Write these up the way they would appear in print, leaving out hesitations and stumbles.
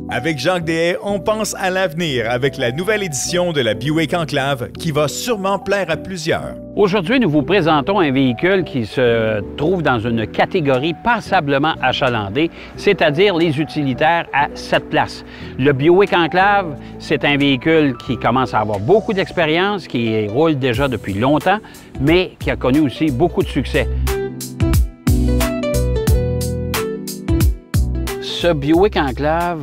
Avec Jacques Deshaies, on pense à l'avenir avec la nouvelle édition de la Buick Enclave qui va sûrement plaire à plusieurs. Aujourd'hui, nous vous présentons un véhicule qui se trouve dans une catégorie passablement achalandée, c'est-à-dire les utilitaires à 7 places. Le Buick Enclave, c'est un véhicule qui commence à avoir beaucoup d'expérience, qui roule déjà depuis longtemps, mais qui a connu aussi beaucoup de succès. Ce Buick Enclave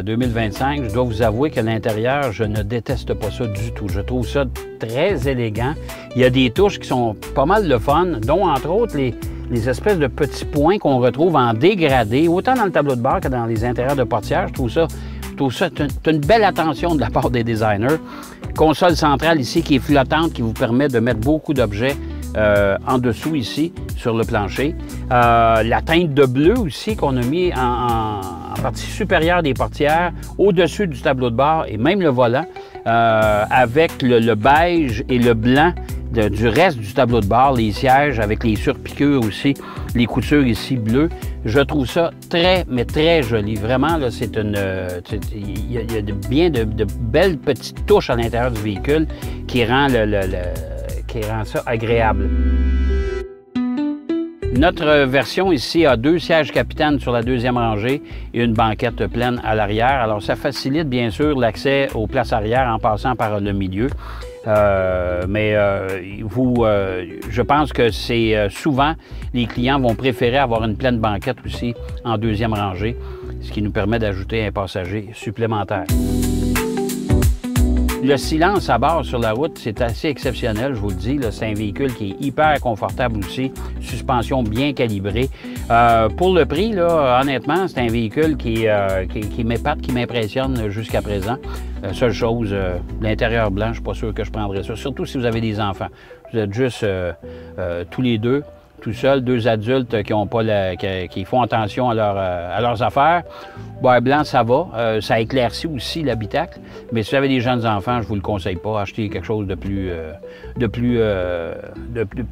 2025, je dois vous avouer que l'intérieur, je ne déteste pas ça du tout. Je trouve ça très élégant. Il y a des touches qui sont pas mal le fun, dont entre autres les espèces de petits points qu'on retrouve en dégradé, autant dans le tableau de bord que dans les intérieurs de portière. Je trouve ça une belle attention de la part des designers. Console centrale ici qui est flottante, qui vous permet de mettre beaucoup d'objets en dessous ici, sur le plancher. La teinte de bleu aussi qu'on a mis en partie supérieure des portières, au-dessus du tableau de bord et même le volant, avec le beige et le blanc du reste du tableau de bord, les sièges avec les surpiqûres aussi, les coutures ici bleues. Je trouve ça très, mais très joli. Vraiment, là, c'est une... Il y a de belles petites touches à l'intérieur du véhicule qui rend ça agréable. Notre version ici a 2 sièges capitaines sur la deuxième rangée et une banquette pleine à l'arrière. Alors, ça facilite bien sûr l'accès aux places arrière en passant par le milieu. Je pense que c'est souvent, les clients vont préférer avoir une pleine banquette aussi en deuxième rangée, ce qui nous permet d'ajouter un passager supplémentaire. Le silence à bord sur la route, c'est assez exceptionnel, je vous le dis. C'est un véhicule qui est hyper confortable aussi, suspension bien calibrée. Pour le prix, là, honnêtement, c'est un véhicule qui m'épate, qui m'impressionne jusqu'à présent. Seule chose, l'intérieur blanc, je ne suis pas sûr que je prendrais ça, surtout si vous avez des enfants. Vous êtes juste tous les deux, tout seuls, 2 adultes qui font attention à leurs affaires. Bon, blanc, ça va. Ça éclaircit aussi l'habitacle. Mais si vous avez des jeunes enfants, je ne vous le conseille pas. Achetez quelque chose de plus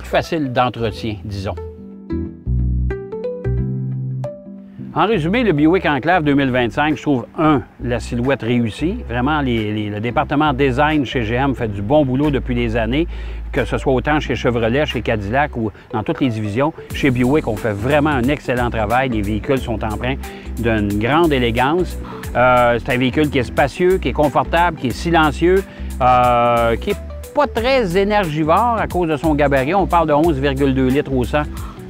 facile d'entretien, disons. En résumé, le Buick Enclave 2025, je trouve, la silhouette réussie. Vraiment, le département design chez GM fait du bon boulot depuis des années, que ce soit autant chez Chevrolet, chez Cadillac ou dans toutes les divisions. Chez Buick, on fait vraiment un excellent travail. Les véhicules sont empreints d'une grande élégance. C'est un véhicule qui est spacieux, qui est confortable, qui est silencieux, qui n'est pas très énergivore à cause de son gabarit. On parle de 11,2 litres au 100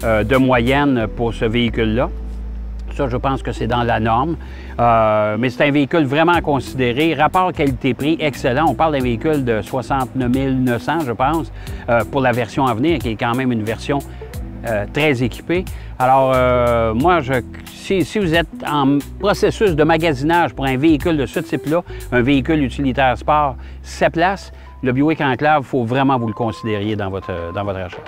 de moyenne pour ce véhicule-là. Ça, je pense que c'est dans la norme. Mais c'est un véhicule vraiment considéré. Rapport qualité-prix excellent. On parle d'un véhicule de 69 900, je pense, pour la version à venir, qui est quand même une version très équipée. Alors, moi, si vous êtes en processus de magasinage pour un véhicule de ce type-là, un véhicule utilitaire sport 7 places, le Buick Enclave, il faut vraiment vous le considériez dans votre achat.